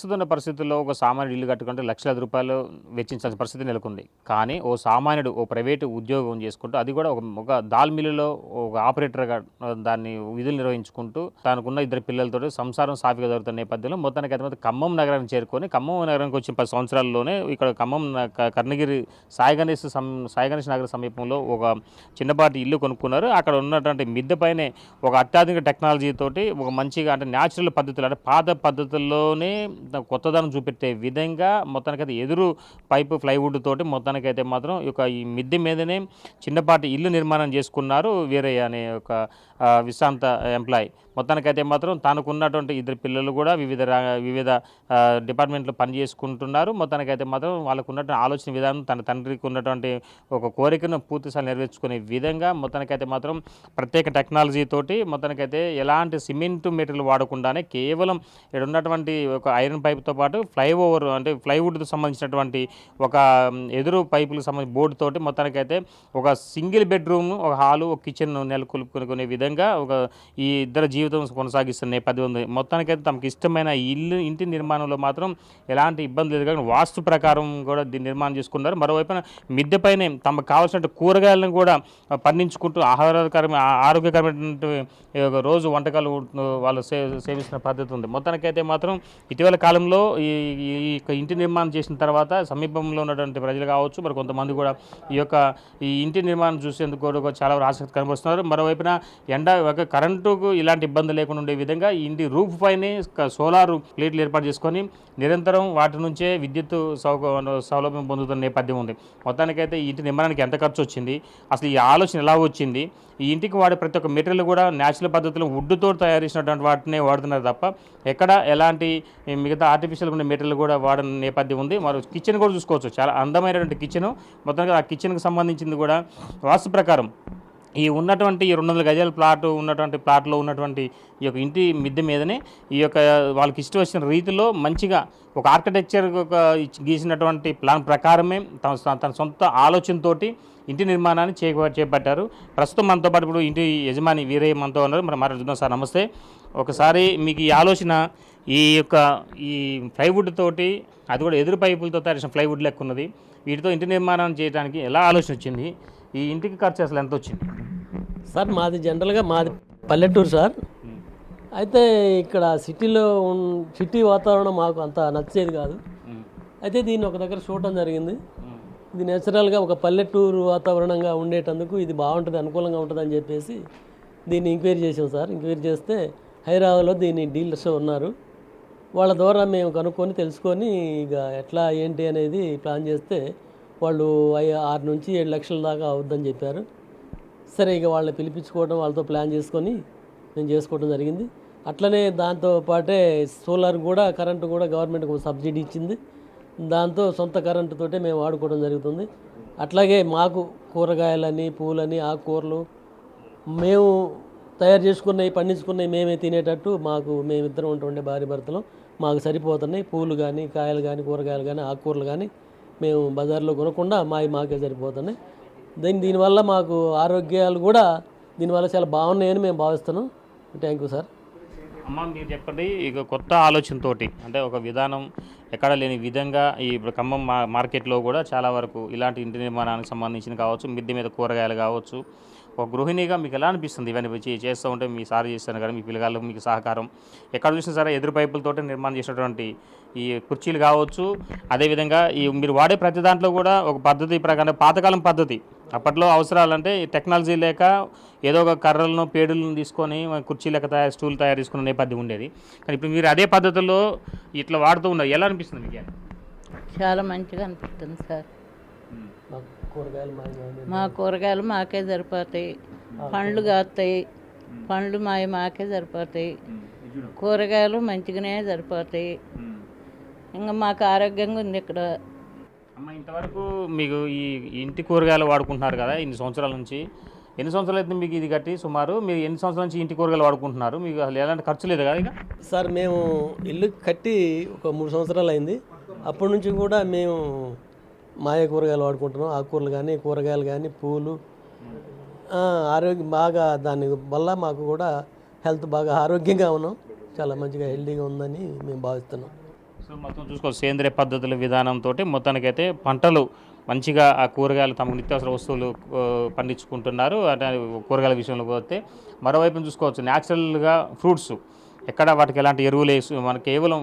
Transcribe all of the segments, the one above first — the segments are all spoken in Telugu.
ప్రస్తుతం ఉన్న పరిస్థితుల్లో ఒక సామాన్యుడు ఇల్లు కట్టుకుంటే లక్షల రూపాయలు వెచ్చించాల్సిన పరిస్థితి నెలకొంది. కానీ ఓ సామాన్యుడు ఓ ప్రైవేటు ఉద్యోగం చేసుకుంటూ అది కూడా ఒక దాల్ మిల్లులో ఒక ఆపరేటర్గా దాన్ని విధులు నిర్వహించుకుంటూ తనకున్న 2 పిల్లలతో సంసారం సాఫీగా జరుగుతున్న నేపథ్యంలో మొత్తానికి అయితే ఖమ్మం నగరానికి చేరుకొని ఖమ్మం నగరానికి వచ్చిన 10 సంవత్సరాల్లోనే ఇక్కడ ఖమ్మం కర్ణగిరి సాయి గణేష్ నగర సమీపంలో ఒక చిన్నపాటి ఇల్లు కొనుక్కున్నారు. అక్కడ ఉన్నటువంటి మిద్దె పైనే ఒక అత్యాధునిక టెక్నాలజీ తోటి ఒక మంచిగా అంటే న్యాచురల్ పద్ధతులు అంటే పాత పద్ధతుల్లోనే కొత్తదనం చూపెట్టే విధంగా మొత్తానికైతే ఎదురు పైపు ప్లైవుడ్ తోటి మొత్తానికైతే మాత్రం ఈ మిద్దె మీదనే చిన్నపాటి ఇల్లు నిర్మాణం చేసుకున్నారు వీరయ్య అనే ఒక విశ్రాంత ఎంప్లాయీ. మొత్తానికైతే మాత్రం తనకున్నటువంటి 2 పిల్లలు కూడా వివిధ డిపార్ట్మెంట్లో పనిచేసుకుంటున్నారు. మొత్తానికైతే మాత్రం వాళ్ళకు ఉన్నటువంటి ఆలోచన విధానం తన తండ్రికి ఉన్నటువంటి ఒక కోరికను పూర్తిసారి నెరవేర్చుకునే విధంగా మొత్తానికైతే మాత్రం ప్రత్యేక టెక్నాలజీ తోటి మొత్తానికైతే ఎలాంటి సిమెంట్ మెటీరియల్ వాడకుండానే కేవలం ఇక్కడ ఉన్నటువంటి ఒక ఐరన్ పైప్తో పాటు ఫ్లైఓవర్ అంటే ప్లైవుడ్కి సంబంధించినటువంటి ఒక ఎదురు పైపులకు సంబంధించిన బోర్డు తోటి మొత్తానికైతే ఒక సింగిల్ బెడ్రూమ్, ఒక హాలు, ఒక కిచెన్ నెలకొల్పుకునే విధంగా ఈ ఇద్దరు జీవితం కొనసాగిస్తున్న నేపథ్యం ఉంది. మొత్తానికైతే తమకు ఇష్టమైన ఇంటి నిర్మాణంలో మాత్రం ఎలాంటి ఇబ్బంది లేదు కానీ వాస్తు ప్రకారం కూడా దీన్ని నిర్మాణం చేసుకున్నారు. మరోవైపున మిద్దె పైనే తమకు కావాల్సిన కూరగాయలను కూడా పండించుకుంటూ ఆరోగ్యకరమైన రోజు వంటకాలు వాళ్ళు సేవిస్తున్న పద్ధతి ఉంది. మొత్తానికైతే మాత్రం ఇటీవల కాలంలో ఈ ఇంటి నిర్మాణం చేసిన తర్వాత సమీపంలో ఉన్నటువంటి ప్రజలు కావచ్చు మరి కొంతమంది కూడా ఈ ఇంటి నిర్మాణం చూసేందుకు కూడా చాలా ఆసక్తి కనబరుస్తున్నారు. మరోవైపున కరెంటుకు ఇలాంటి ఇబ్బంది లేకుండా ఉండే విధంగా ఇంటి రూఫ్ పైనే సోలార్ ప్లేట్లు ఏర్పాటు చేసుకొని నిరంతరం వాటి నుంచే విద్యుత్ సౌలభ్యం పొందుతున్న నేపథ్యం ఉంది. మొత్తానికైతే ఈ ఇంటి నిర్మాణానికి ఎంత ఖర్చు వచ్చింది, అసలు ఈ ఆలోచన ఎలా వచ్చింది, ఈ ఇంటికి వాడే ప్రతి ఒక్క మెటీరియల్ కూడా న్యాచురల్ పద్ధతిలో వుడ్తో తయారు చేసినటువంటి వాటినే వాడుతున్నారు తప్ప ఎక్కడ ఎలాంటి మిగతా ఆర్టిఫిషియల్ ఉండే మెటీరియల్ కూడా వాడని నేపథ్యం ఉంది. మరో కిచెన్ కూడా చూసుకోవచ్చు, చాలా అందమైనటువంటి కిచెను. మొత్తానికి ఆ కిచెన్కి సంబంధించింది కూడా వాస్తు ప్రకారం ఈ ఉన్నటువంటి 200 గజాల ప్లాట్లో ఉన్నటువంటి ఈ యొక్క ఇంటి మిద్దె మీదనే వాళ్ళకి ఇష్టం వచ్చిన రీతిలో మంచిగా ఒక ఆర్కిటెక్చర్ గీసినటువంటి ప్లాన్ ప్రకారమే తన సొంత ఆలోచనతోటి ఇంటి నిర్మాణాన్ని చేపట్టారు. ప్రస్తుతం మనతో పాటు ఇప్పుడు ఇంటి యజమాని వీరయ్య మనతో ఉన్నారు. మరి మాట్లాడుతున్నాం. సార్ నమస్తే. ఒకసారి మీకు ఈ ఆలోచన ఈ ప్లైవుడ్ తోటి అది కూడా ఎదురు పైపులతో తయారు చేసిన ప్లైవుడ్ లెక్క ఉన్నది, వీటితో ఇంటి నిర్మాణం చేయడానికి ఎలా ఆలోచన వచ్చింది, ఈ ఇంటికి ఖర్చు అసలు ఎంత వచ్చింది? సార్ మాది జనరల్గా పల్లెటూరు సార్. అయితే ఇక్కడ సిటీ వాతావరణం మాకు అంత నచ్చేది కాదు. అయితే దీన్ని ఒక దగ్గర చూడటం జరిగింది. ఇది నేచురల్గా ఒక పల్లెటూరు వాతావరణంగా ఉండేటందుకు ఇది బాగుంటుంది, అనుకూలంగా ఉంటుంది అని చెప్పేసి దీన్ని ఎంక్వైరీ చేసాం సార్. ఎంక్వైరీ చేస్తే హైదరాబాద్లో దీన్ని డీలర్స్ ఉన్నారు, వాళ్ళ ద్వారా మేము కనుక్కొని తెలుసుకొని ఇక ఎట్లా ఏంటి అనేది ప్లాన్ చేస్తే వాళ్ళు 6 నుంచి 7 లక్షల దాకా అవుద్దని చెప్పారు. సరే ఇక వాళ్ళని పిలిపించుకోవడం, వాళ్ళతో ప్లాన్ చేసుకొని మేము చేసుకోవడం జరిగింది. అట్లనే దాంతో పాటే సోలార్ కూడా కరెంటు కూడా గవర్నమెంట్ సబ్సిడీ ఇచ్చింది. దాంతో సొంత కరెంటుతోటే మేము వాడుకోవడం జరుగుతుంది. అట్లాగే మాకు కూరగాయలని, పూలని, ఆకుకూరలు మేము తయారు చేసుకున్నవి, పండించుకున్నవి మేమే తినేటట్టు మేమిద్దరం ఉంటుండే భార్య భర్తలు మాకు సరిపోతున్నాయి. పూలు కానీ, కాయలు కానీ, కూరగాయలు కానీ, ఆకుకూరలు కానీ మేము బజార్లో కొనకుండా మాకే సరిపోతున్నాయి. దీనివల్ల మాకు ఆరోగ్యాలు కూడా దీనివల్ల చాలా బాగున్నాయని మేము భావిస్తున్నాం. Thank you sir. అమ్మ మీరు చెప్పండి, ఇక కొత్త ఆలోచనతోటి అంటే ఒక విధానం ఎక్కడ లేని విధంగా ఈ ఖమ్మం మార్కెట్లో కూడా చాలా వరకు ఇలాంటి ఇంటి నిర్మాణానికి సంబంధించిన కావచ్చు, మిద్దె మీద కూరగాయలు కావచ్చు, ఒక గృహిణిగా మీకు ఎలా అనిపిస్తుంది ఇవన్నీ చేస్తూ ఉంటే? మీ సార్ చేస్తాను కానీ మీ పిల్లగాళ్ళకు మీకు సహకారం ఎక్కడ చూసినా సరే ఎదురు పైపులతో నిర్మాణం చేసినటువంటి ఈ కుర్చీలు కావచ్చు, అదేవిధంగా మీరు వాడే ప్రతి దాంట్లో కూడా ఒక పద్ధతి ప్రకారం పాతకాలం పద్ధతి, అప్పట్లో అవసరాలంటే టెక్నాలజీ లేక ఏదో ఒక కర్రలను పేడులను తీసుకొని కుర్చీ లెక్క స్టూల్ తయారు చేసుకున్న నేపథ్యం ఉండేది. కానీ ఇప్పుడు మీరు అదే పద్ధతుల్లో ఇట్లా వాడుతూ ఉన్నారు, ఎలా అనిపిస్తుంది మీకు? చాలా మంచిగా అనిపిస్తుంది సార్. మా కూరగాయలు మాకే సరిపోతాయి, పండ్లు కాస్తాయి, పండ్లు మాకే సరిపోతాయి, కూరగాయలు మంచిగానే సరిపోతాయి. ఇంకా మాకు ఆరోగ్యంగా ఉంది ఇక్కడ. అమ్మ ఇంతవరకు మీకు ఈ ఇంటి కూరగాయలు వాడుకుంటున్నారు కదా ఇన్ని సంవత్సరాల నుంచి, ఎన్ని సంవత్సరాలు అయితే మీకు ఇది కట్టి సుమారు మీరు ఎన్ని సంవత్సరాల నుంచి ఇంటి కూరగాయలు వాడుకుంటున్నారు? మీకు అసలు ఎలాంటి ఖర్చు లేదు కదా? ఇక సార్ మేము ఇల్లు కట్టి ఒక 3 సంవత్సరాలు అయింది. అప్పటి నుంచి కూడా మేము కూరగాయలు వాడుకుంటున్నాం. ఆకుకూరలు కానీ, కూరగాయలు కానీ, పూలు, ఆరోగ్యం బాగా దాని వల్ల మాకు కూడా హెల్త్ బాగా ఆరోగ్యంగా ఉన్నాం, చాలా మంచిగా హెల్తీగా ఉందని మేము భావిస్తున్నాం. సో మొత్తం చూసుకోవచ్చు సేంద్రియ పద్ధతుల విధానంతో మొత్తానికైతే పంటలు మంచిగా ఆ కూరగాయలు తమకు నిత్యావసర వస్తువులు పండించుకుంటున్నారు. అంటే కూరగాయల విషయంలో పోతే మరోవైపు చూసుకోవచ్చు న్యాచురల్గా ఫ్రూట్స్ ఎక్కడ వాటికి ఎలాంటి ఎరువులు వేసి మనకి కేవలం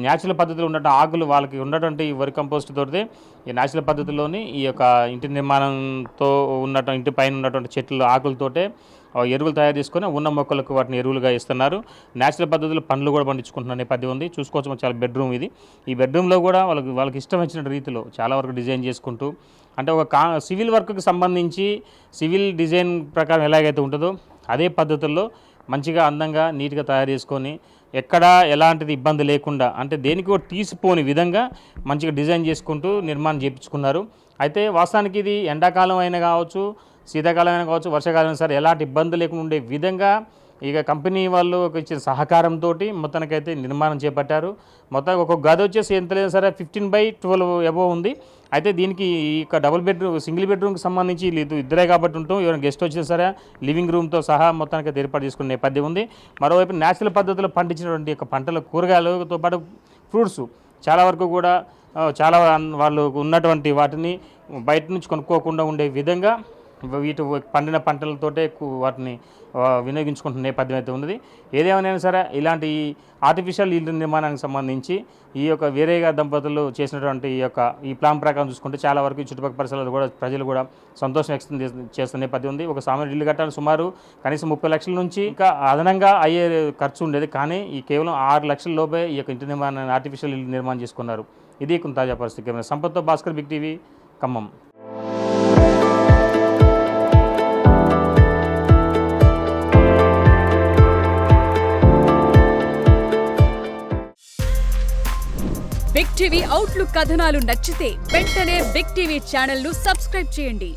న్యాచురల్ పద్ధతిలో ఉన్నటువంటి ఆకులు వాళ్ళకి ఉన్నటువంటి వరి కంపోస్ట్ తోటి ఈ న్యాచురల్ పద్ధతిలోని ఈ యొక్క ఇంటి నిర్మాణంతో ఉన్నటువంటి ఇంటి పైన ఉన్నటువంటి చెట్లు ఆకులతోటే ఎరువులు తయారు చేసుకొని ఉన్న మొక్కలకు వాటిని ఎరువులుగా ఇస్తున్నారు. న్యాచురల్ పద్ధతిలో పండ్లు కూడా పండించుకుంటున్న నేపథ్యం ఉంది. చూసుకోవచ్చు మనం చాలా బెడ్రూమ్ ఇది. ఈ బెడ్రూమ్లో కూడా వాళ్ళకి ఇష్టం వచ్చిన రీతిలో చాలా వరకు డిజైన్ చేసుకుంటూ అంటే ఒక సివిల్ వర్క్కి సంబంధించి సివిల్ డిజైన్ ప్రకారం ఎలాగైతే ఉంటుందో అదే పద్ధతుల్లో మంచిగా అందంగా నీట్గా తయారు చేసుకొని ఎక్కడా ఎలాంటిది ఇబ్బంది లేకుండా అంటే దేనికి కూడా తీసిపోని విధంగా మంచిగా డిజైన్ చేసుకుంటూ నిర్మాణం చేయించుకున్నారు. అయితే వాస్తవానికి ఇది ఎండాకాలం అయినా కావచ్చు, శీతాకాలం అయినా కావచ్చు, వర్షాకాలం అయినా సరే ఎలాంటి ఇబ్బంది లేకుండా ఉండే విధంగా ఇక కంపెనీ వాళ్ళు ఇచ్చిన సహకారంతో మొత్తానికైతే నిర్మాణం చేపట్టారు. మొత్తం ఒక గది వచ్చేసి ఎంత లేదు సరే 15/12 అబోవ్ ఉంది. అయితే దీనికి ఇక డబుల్ బెడ్రూమ్ సింగిల్ బెడ్రూమ్కి సంబంధించి ఇద్దరే కాబట్టి ఉంటాం. ఎవరైనా గెస్ట్ వచ్చినా సరే లివింగ్ రూమ్తో సహా మొత్తానికి అయితే ఏర్పాటు చేసుకునే నేపథ్యం ఉంది. మరోవైపు న్యాచురల్ పద్ధతిలో పండించినటువంటి యొక్క పంటల కూరగాయలతో పాటు ఫ్రూట్స్ చాలా వరకు కూడా చాలా వాళ్ళు ఉన్నటువంటి వాటిని బయట నుంచి కొనుక్కోకుండా ఉండే విధంగా వీటి పండిన పంటలతోటే వాటిని వినియోగించుకుంటున్న నేపథ్యం అయితే ఉన్నది. ఏదేమైనా సరే ఇలాంటి ఆర్టిఫిషియల్ ఇల్లు నిర్మాణానికి సంబంధించి ఈ యొక్క వేరేగా దంపతులు చేసినటువంటి ఈ ప్లాన్ ప్రకారం చూసుకుంటే చాలా వరకు చుట్టుపక్కల పరిసరాలు కూడా ప్రజలు కూడా సంతోషం వ్యక్తం చేస్తున్న నేపథ్యం ఉంది. ఒక సామాన్య ఇల్లు కట్టాలని సుమారు కనీసం 30 లక్షల నుంచి ఇంకా అదనంగా అయ్యే ఖర్చు ఉండేది. కానీ ఈ కేవలం 6 లక్షల లోపే ఈ యొక్క ఇంటి నిర్మాణాన్ని ఆర్టిఫిషియల్ ఇల్లు నిర్మాణం చేసుకున్నారు. ఇది కొంత తాజా పరిస్థితి. సంపత్తో Bhaskar, big TV, Khammam. Big TV outlook కథనాలు నచ్చితే వెంటనే బిగ్ టీవీ ఛానల్ ను సబ్స్క్రైబ్ చేయండి.